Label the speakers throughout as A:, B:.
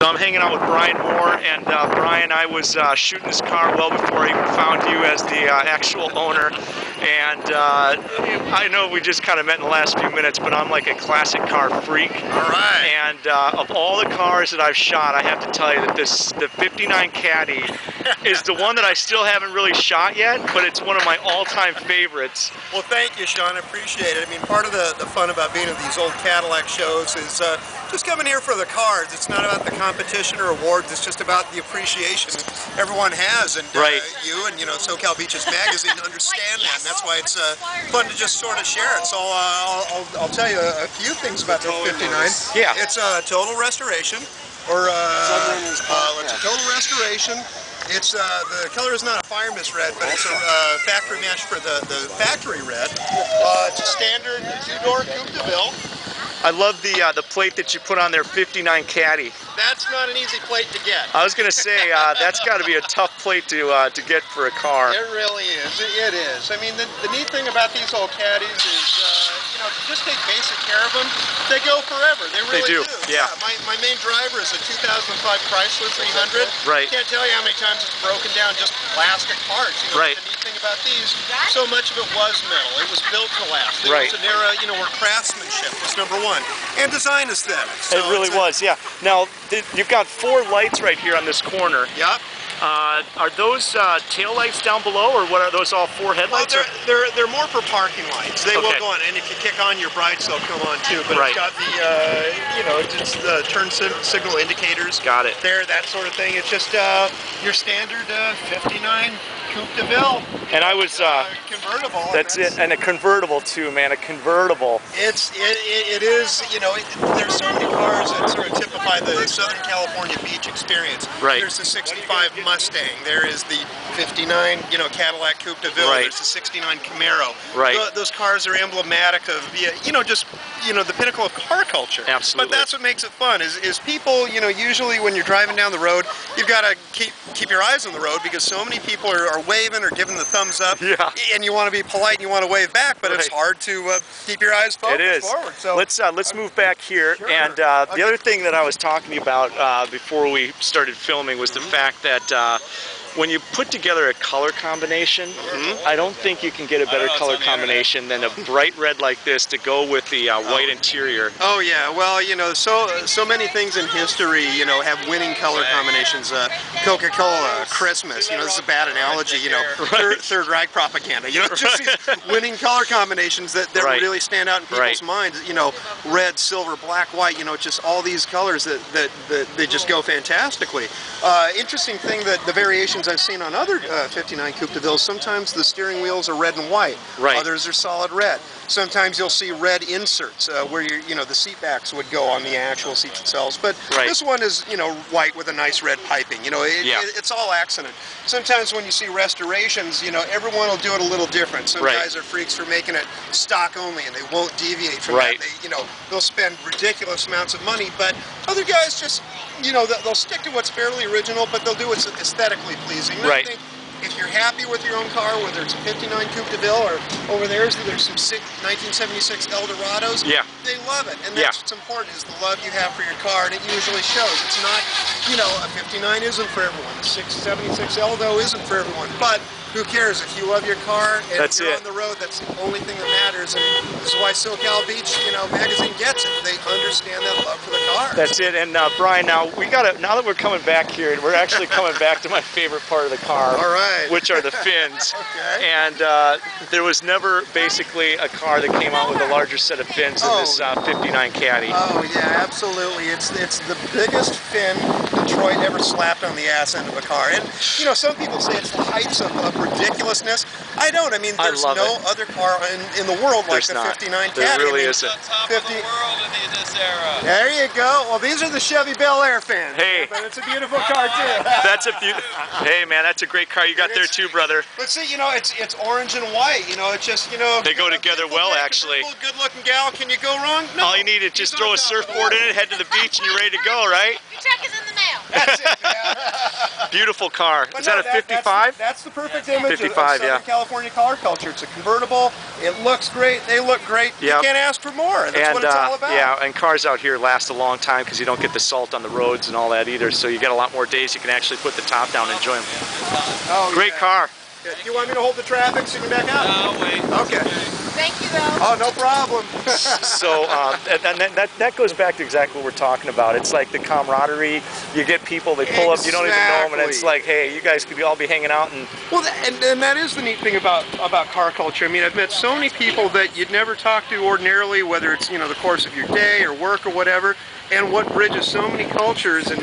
A: So I'm hanging out with Brian Moore, and Brian, I was shooting this car well before I even found you as the actual owner. And I know we just kind of met in the last few minutes, but I'm like a classic car freak.
B: All right.
A: And of all the cars that I've shot, I have to tell you that the 59 Caddy is the one that I still haven't really shot yet, but it's one of my all-time favorites.
B: Well, thank you, Sean. I appreciate it. I mean, part of the fun about being at these old Cadillac shows is just coming here for the cars. It's not about the competition or awards. It's just about the appreciation everyone has. And you and, you know, SoCal Beaches Magazine understand that. And that's why it's fun to just sort of share it. So I'll tell you a few things about the 59.
A: Yeah.
B: It's a total restoration. Or it's a total restoration. It's the color is not a fire mist red, but it's a factory match for the factory red. It's a standard two-door Coupe de Ville.
A: I love the plate that you put on there, 59 Caddy.
B: That's not an easy plate to get.
A: I was going to say that's got to be a tough plate to get for a car.
B: It really is. It is. I mean, the neat thing about these old Caddies is, you know, if you just take basic care of them, they go forever. They really do.
A: Yeah.
B: My main driver is a 2005 Chrysler 300.
A: Right.
B: Can't tell you how many times it's broken down just plastic parts. You know,
A: right.
B: The neat thing about these, so much of it was metal. It was built to last. It was an era, you know, where craftsmanship was number one, and design aesthetics. So
A: it really was, yeah. Now, you've got 4 lights right here on this corner.
B: Yep.
A: Are those tail lights down below, or what are those, all 4 headlights?
B: Well, they're more for parking lights. They will go on, and if you kick on your brights, they'll come on too. But it's got the, you know, it's the turn signal indicators.
A: Got it.
B: There, that sort of thing. It's just your standard 59 Coupe de Ville.
A: And I was
B: convertible.
A: That's it, and a convertible too, man. A convertible.
B: It is. You know, there's so many cars that sort of typify the Southern California beach experience.
A: Right.
B: There's the 65 Mustang. There is the 59, you know, Cadillac Coupe de Ville. There's the 69 Camaro.
A: Right.
B: Those cars are emblematic of, you know, just, you know, the pinnacle of car culture.
A: Absolutely.
B: But that's what makes it fun. Is people, you know, usually when you're driving down the road, you've got to keep your eyes on the road because so many people are waving or giving the thumbs up.
A: Yeah.
B: And you want to be polite and you want to wave back, but it's hard to keep your eyes focused forward. So
A: let's move back here. Sure. And the other thing that I was talking about before we started filming was the fact that when you put together a color combination, I don't think you can get a better color combination than a bright red like this to go with the white interior.
B: Oh yeah, well, you know, so many things in history, you know, have winning color combinations. Coca-Cola, Christmas, you know, this is a bad analogy, you know, Third Reich propaganda, you know, just these winning color combinations that really stand out in people's minds, you know, red, silver, black, white, you know, just all these colors that they just go fantastically. Interesting thing that the variations I've seen on other 59 Coupe de Ville, sometimes the steering wheels are red and white. Others are solid red. Sometimes you'll see red inserts where you know, the seat backs would go on the actual seats themselves. But this one is, you know, white with a nice red piping. You know, it's all accident. Sometimes when you see restorations, you know, everyone will do it a little different. Some guys are freaks for making it stock only, and they won't deviate from that. They, you know, they'll spend ridiculous amounts of money. But other guys just, you know, they'll stick to what's fairly original, but they'll do what's aesthetically pleasing. And I think if you're happy with your own car, whether it's a 59 Coupe de Ville or over there's some 1976 Eldorados, they love it. And that's what's important, is the love you have for your car, and it usually shows. It's not, you know, a 59 isn't for everyone, a 76 Eldo isn't for everyone, but who cares? If you love your car and you're on the road, that's the only thing that matters. And this is why SoCal Beach, you know, magazine gets it. They understand that love for the car.
A: That's it. And Brian, now now that we're coming back here, we're actually coming back to my favorite part of the car, which are the fins. And there was never basically a car that came out with a larger set of fins than this 59 Caddy.
B: Oh yeah, absolutely. It's the biggest fin Detroit ever slapped on the ass end of a car. And you know, some people say it's the heights of ridiculousness. I don't. I mean, there's no other car in the world like the 59 Caddy.
A: There really isn't.
C: Top of the world in this era.
B: There you go. Well, these are the Chevy Bel Air fans.
A: Hey,
B: but it's a beautiful car too.
A: That's a Hey, man, that's a great car you got there too, brother.
B: But see, you know, it's orange and white. You know, it's just, you know,
A: they go together well, actually.
B: Good-looking gal. Can you go wrong? No.
A: All you need is just throw a surfboard in it, head to the beach, and you're ready to go, right?
D: Your check is in the mail.
B: That's it, man.
A: Beautiful car.
B: But
A: Is that a 55?
B: That's the perfect image
A: 55,
B: of Southern California car culture. It's a convertible. It looks great. They look great.
A: Yep.
B: You can't ask for more. That's what it's all about.
A: Yeah, and cars out here last a long time because you don't get the salt on the roads and all that either. So you get a lot more days you can actually put the top down and enjoy them.
B: Oh,
A: Great car.
B: Do you want me to hold the traffic so you can back out?
C: No, wait.
B: Okay.
D: Thank you, though.
B: Oh, no problem.
A: So and that goes back to exactly what we're talking about. It's like the camaraderie. You get people, they pull up, you don't even know them, and it's like, hey, you guys could all be hanging out. And
B: well, and that is the neat thing about car culture. I mean, I've met so many people that you'd never talk to ordinarily, whether it's, you know, the course of your day or work or whatever. And what bridges so many cultures and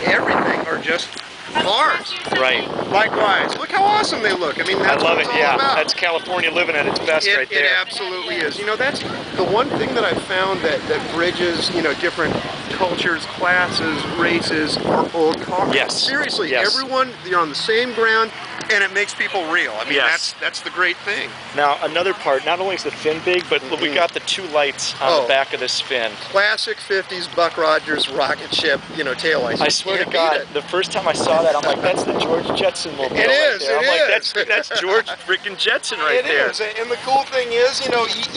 B: everything are just cars.
A: right.
B: Likewise. Look how awesome they look. I mean, that's
A: I love
B: what
A: it.
B: it's all
A: Yeah,
B: about.
A: that's California living at its best right there.
B: It absolutely is. You know, that's the one thing that I've found that bridges, you know, different cultures, classes, races, are old cars.
A: Yes.
B: Seriously,
A: Yes.
B: everyone, you're on the same ground, and it makes people real. I mean,
A: Yes.
B: that's the great thing.
A: Now, another part, not only is the fin big, but we got the two lights on the back of this fin.
B: Classic 50s Buck Rogers rocket ship, you know, taillights.
A: I swear to God, the first time I saw that, I'm like, that's the George Jetson mobile.
B: It is,
A: Right there.
B: it
A: I'm
B: is.
A: like, that's George freaking Jetson right there.
B: It is, and the cool thing is, you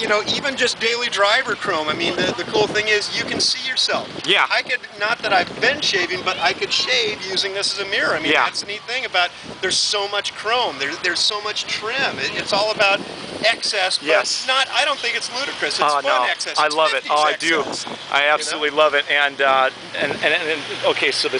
B: know, even just daily driver chrome. I mean, the cool thing is you can see yourself.
A: Yeah.
B: I could, not that I've been shaving, but I could shave using this as a mirror. I mean,
A: Yeah.
B: that's the neat thing about, there's so much chrome, there's so much trim. It's all about excess, but
A: Yes.
B: not, I don't think it's ludicrous. It's fun
A: no,
B: excess.
A: I
B: It's
A: love it.
B: 50s
A: Oh, I do.
B: excess.
A: I absolutely love it. And okay, so the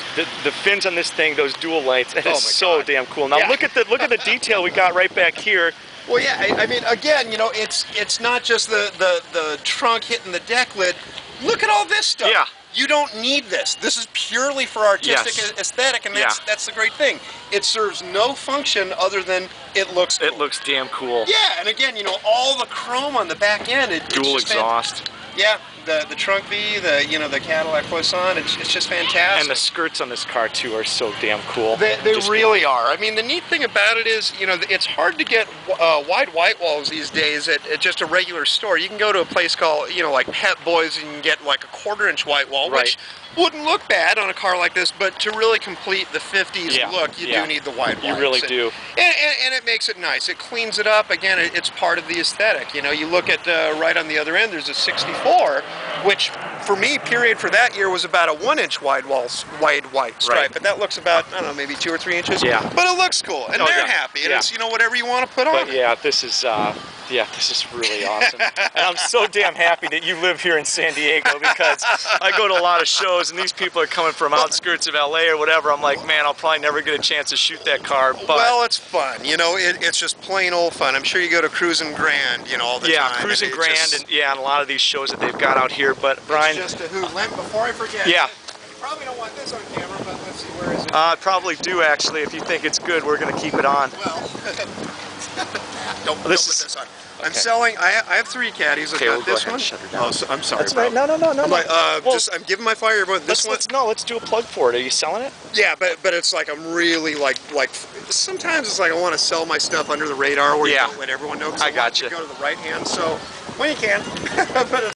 A: fins on this thing, those dual lights, it
B: Oh
A: is
B: my
A: so
B: God.
A: damn cool. Now
B: Yeah.
A: look at the detail we got right back here.
B: Well, yeah, I mean, again, you know, it's not just the trunk hitting the deck lid. Look at all this stuff.
A: Yeah.
B: You don't need this. This is purely for artistic
A: Yes.
B: aesthetic, and
A: Yeah.
B: that's the great thing. It serves no function other than it looks cool.
A: It looks damn cool.
B: Yeah, and again, you know, all the chrome on the back end. It's
A: Dual
B: just
A: exhaust.
B: Yeah, the trunk V, the Cadillac-LaSalle, it's just fantastic.
A: And the skirts on this car too are so damn cool.
B: They
A: Just-
B: really are. I mean, the neat thing about it is, you know, it's hard to get wide white walls these days at just a regular store. You can go to a place called, you know, like Pep Boys, and you can get like a 1/4-inch white wall,
A: Right.
B: which wouldn't look bad on a car like this, but to really complete the 50s
A: Yeah,
B: look, you
A: yeah.
B: do need the wide
A: You
B: whites.
A: really do.
B: And it makes it nice. It cleans it up. Again, it's part of the aesthetic. You know, you look at right on the other end, there's a 64, which for me, period, for that year was about a 1-inch wide white stripe.
A: Right.
B: But that looks about, I don't know, maybe 2 or 3 inches.
A: Yeah.
B: But it looks cool, and
A: Oh,
B: they're
A: yeah.
B: happy. And
A: Yeah.
B: it's, you know, whatever you want to put on.
A: But yeah, this is really awesome. And I'm so damn happy that you live here in San Diego, because I go to a lot of shows and these people are coming from outskirts of LA or whatever. I'm like, man, I'll probably never get a chance to shoot that car. But
B: Well, it's fun. You know, it's just plain old fun. I'm sure you go to Cruisin' Grand, you know, all the time.
A: yeah, Cruising
B: and
A: Grand, and yeah, and a lot of these shows that they've got out here. But Brian,
B: It's just a hoot. Before I forget,
A: Yeah.
B: you probably don't want this on camera, but let's see, where is it?
A: I probably do actually. If you think it's good, we're gonna keep it on.
B: Well, don't put
A: This
B: this on. I'm
A: okay.
B: selling. I have 3 caddies. I've
A: Okay,
B: got
A: we'll go
B: this
A: ahead
B: one.
A: and shut her down.
B: Oh, so, I'm sorry,
A: That's
B: bro.
A: right. No.
B: I'm like,
A: Well,
B: I'm giving my fire, but this one.
A: let's do a plug for it. Are you selling it?
B: Yeah, but it's like I'm really like sometimes it's like I want to sell my stuff under the radar where
A: Yeah.
B: you don't let everyone know. 'Cause
A: I
B: want
A: gotcha.
B: to go to the right hand. So when you can, but